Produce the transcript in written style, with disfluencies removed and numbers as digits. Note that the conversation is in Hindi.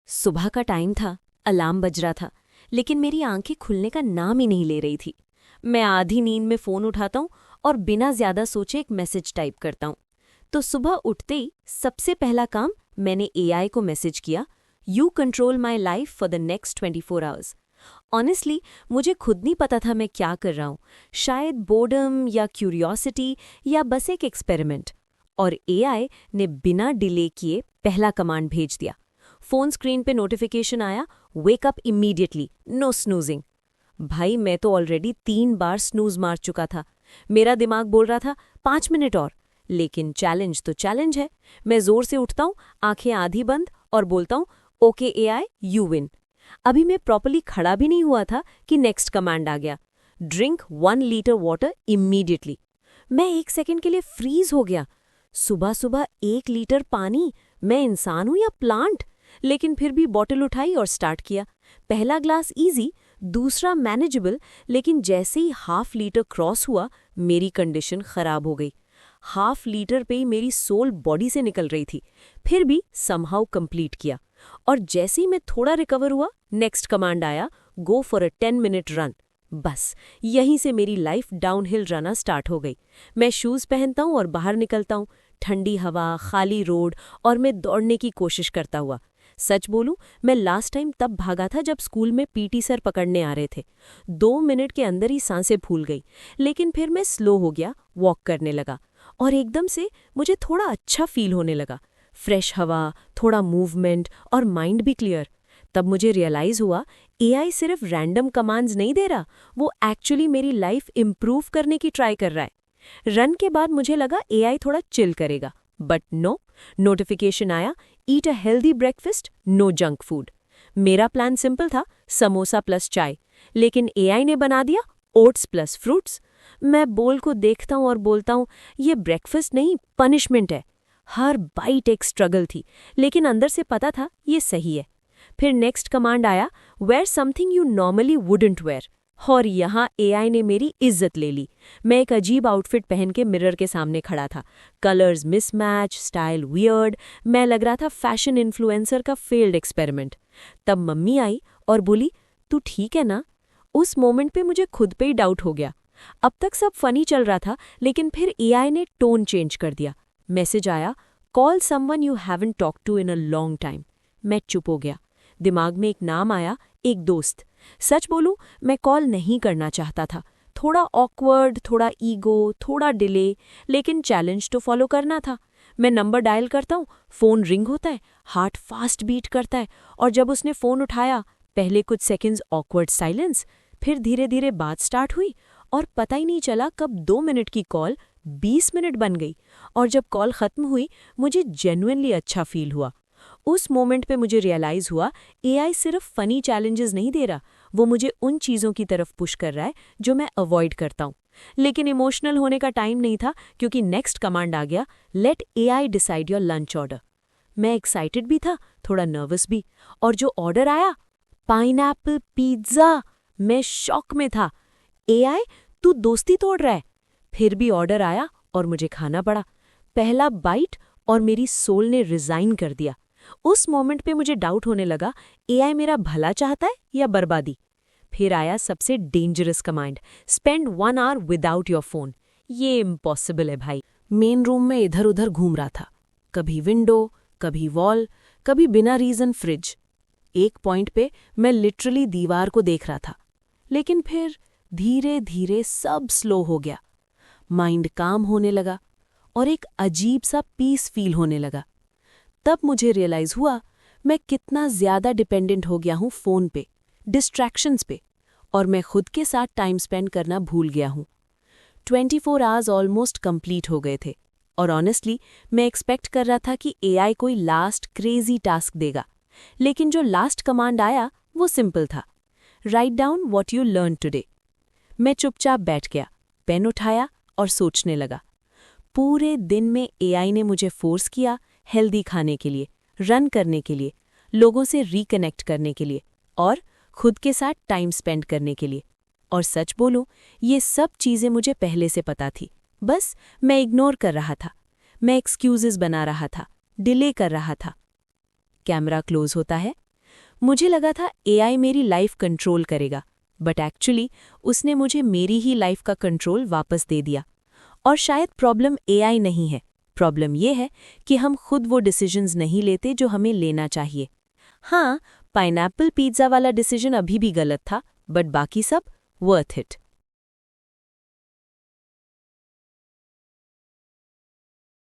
सुबह का टाइम था, अलार्म बज रहा था, लेकिन मेरी आंखें खुलने का नाम ही नहीं ले रही थी। मैं आधी नींद में फ़ोन उठाता हूँ और बिना ज़्यादा सोचे एक मैसेज टाइप करता हूँ। तो सुबह उठते ही सबसे पहला काम मैंने एआई को मैसेज किया, you control my life for the next 24 hours. Honestly मुझे खुद नहीं पता था मैं क्या कर रहा हूँ, शायद बोर्डम या क्यूरियोसिटी या बस एक एक्सपेरिमेंट। और एआई ने बिना डिले किए पहला कमांड भेज दिया। फोन स्क्रीन पे नोटिफिकेशन आया, wake up immediately, no snoozing. भाई मैं तो ऑलरेडी 3 बार स्नूज मार चुका था। मेरा दिमाग बोल रहा था 5 मिनट और, लेकिन चैलेंज तो चैलेंज है। मैं जोर से उठता हूँ, आंखें आधी बंद, और बोलता हूँ ओके एआई यू विन। अभी मैं प्रॉपर्ली खड़ा भी नहीं हुआ था कि नेक्स्ट कमांड आ गया, ड्रिंक 1 लीटर वाटर इमीडिएटली। मैं 1 सेकंड के लिए फ्रीज हो गया। सुबह सुबह 1 लीटर पानी, मैं इंसान हूं या प्लांट? लेकिन फिर भी बॉटल उठाई और स्टार्ट किया। पहला ग्लास इजी, दूसरा मैनेजेबल, लेकिन जैसे ही हाफ लीटर क्रॉस हुआ मेरी कंडीशन खराब हो गई। हाफ लीटर पे ही मेरी सोल बॉडी से निकल रही थी, फिर भी समहाउ कंप्लीट किया। और जैसे ही मैं थोड़ा रिकवर हुआ, नेक्स्ट कमांड आया, go for a 10 minute run. बस यहीं से मेरी लाइफ डाउनहिल जाना स्टार्ट हो गई। मैं शूज़ पहनता हूँ और बाहर निकलता हूँ, ठंडी हवा, खाली रोड, और मैं दौड़ने की कोशिश करता हुआ। सच बोलूं, मैं लास्ट टाइम तब भागा था जब स्कूल में पीटी सर पकड़ने आ रहे थे। 2 मिनट के अंदर ही सांसें फूल गई, लेकिन फिर मैं स्लो हो गया, वॉक करने लगा, और एकदम से मुझे थोड़ा अच्छा फील होने लगा। फ्रेश हवा, थोड़ा मूवमेंट और माइंड भी क्लियर। तब मुझे रियलाइज हुआ एआई सिर्फ रैंडम कमांड्स नहीं दे रहा, वो एक्चुअली मेरी लाइफ इम्प्रूव करने की ट्राई कर रहा है। रन के बाद मुझे लगा एआई थोड़ा चिल करेगा, बट नो, नोटिफिकेशन आया, eat a healthy breakfast, no junk food. मेरा प्लान सिंपल था, समोसा प्लस चाय, लेकिन एआई ने बना दिया ओट्स प्लस फ्रूट्स। मैं बोल को देखता हूँ और बोलता हूँ ये ब्रेकफास्ट नहीं, पनिशमेंट है। हर बाइट एक स्ट्रगल थी, लेकिन अंदर से पता था ये सही है। फिर नेक्स्ट कमांड आया, wear something you normally wouldn't wear. और यहाँ एआई ने मेरी इज्जत ले ली। मैं एक अजीब आउटफिट पहन के मिरर के सामने खड़ा था, कलर्स मिसमैच, स्टाइल वियर्ड। मैं लग रहा था फैशन इन्फ्लुएंसर का फेल्ड एक्सपेरिमेंट। तब मम्मी आई और बोली, तू ठीक है ना? उस मोमेंट पे मुझे खुद पे ही डाउट हो गया। अब तक सब फनी चल रहा था, लेकिन फिर एआई ने टोन चेंज कर दिया। मैसेज आया, call someone you haven't talk to in a long time. मैं चुप हो गया। दिमाग में एक नाम आया, एक दोस्त। सच बोलूं, मैं कॉल नहीं करना चाहता था। थोड़ा ऑकवर्ड, थोड़ा ईगो, थोड़ा डिले, लेकिन चैलेंज तो फॉलो करना था। मैं नंबर डायल करता हूँ, फ़ोन रिंग होता है, हार्ट फास्ट बीट करता है, और जब उसने फ़ोन उठाया, पहले कुछ सेकंड्स ऑकवर्ड साइलेंस, फिर धीरे धीरे बात स्टार्ट हुई, और पता ही नहीं चला कब 2 मिनट की कॉल 20 मिनट बन गई। और जब कॉल ख़त्म हुई, मुझे जेन्युइनली अच्छा फील हुआ। उस मोमेंट पे मुझे रियलाइज़ हुआ एआई सिर्फ फनी चैलेंजेस नहीं दे रहा, वो मुझे उन चीज़ों की तरफ पुश कर रहा है जो मैं अवॉइड करता हूँ। लेकिन इमोशनल होने का टाइम नहीं था, क्योंकि नेक्स्ट कमांड आ गया, let AI decide your lunch order. मैं एक्साइटेड भी था, थोड़ा नर्वस भी, और जो ऑर्डर आया, पाइनएप्पल पिज़्ज़ा। मैं शॉक में था। एआई, तू दोस्ती तोड़ रहा है? फिर भी ऑर्डर आया और मुझे खाना पड़ा। पहला बाइट और मेरी सोल ने रिजाइन कर दिया। उस मोमेंट पे मुझे डाउट होने लगा, एआई मेरा भला चाहता है या बर्बादी। फिर आया सबसे dangerous command, spend 1 our without your phone. ये इम्पॉसिबल है भाई। मेन रूम में इधर उधर घूम रहा था, कभी विंडो, कभी वॉल, कभी बिना रीजन फ्रिज। एक पॉइंट पे मैं लिटरली दीवार को देख रहा था, लेकिन फिर धीरे धीरे सब स्लो हो गया। माइंड काम होने लगा और एक अजीब सा पीस फील होने लगा। तब मुझे रियलाइज हुआ मैं कितना ज्यादा डिपेंडेंट हो गया हूँ फ़ोन पे, डिस्ट्रैक्शंस पे, और मैं खुद के साथ टाइम स्पेंड करना भूल गया हूँ। 24 आवर्स ऑलमोस्ट कंप्लीट हो गए थे, और ऑनेस्टली मैं एक्सपेक्ट कर रहा था कि एआई कोई लास्ट क्रेजी टास्क देगा। लेकिन जो लास्ट कमांड आया वो सिंपल था, write down what you learn today. मैं चुपचाप बैठ गया, पेन उठाया और सोचने लगा। पूरे दिन में एआई ने मुझे फोर्स किया हेल्दी खाने के लिए, रन करने के लिए, लोगों से रिकनेक्ट करने के लिए, और खुद के साथ टाइम स्पेंड करने के लिए। और सच बोलूं, ये सब चीज़ें मुझे पहले से पता थी, बस मैं इग्नोर कर रहा था। मैं एक्सक्यूजेस बना रहा था, डिले कर रहा था। कैमरा क्लोज होता है, मुझे लगा था एआई मेरी लाइफ कंट्रोल करेगा, बट एक्चुअली उसने मुझे मेरी ही लाइफ का कंट्रोल वापस दे दिया। और शायद प्रॉब्लम एआई नहीं है, प्रॉब्लम ये है कि हम खुद वो डिसीजंस नहीं लेते जो हमें लेना चाहिए। हाँ, पाइनएप्पल पिज़्ज़ा वाला डिसीजन अभी भी गलत था, बट बाकी सब वर्थ इट।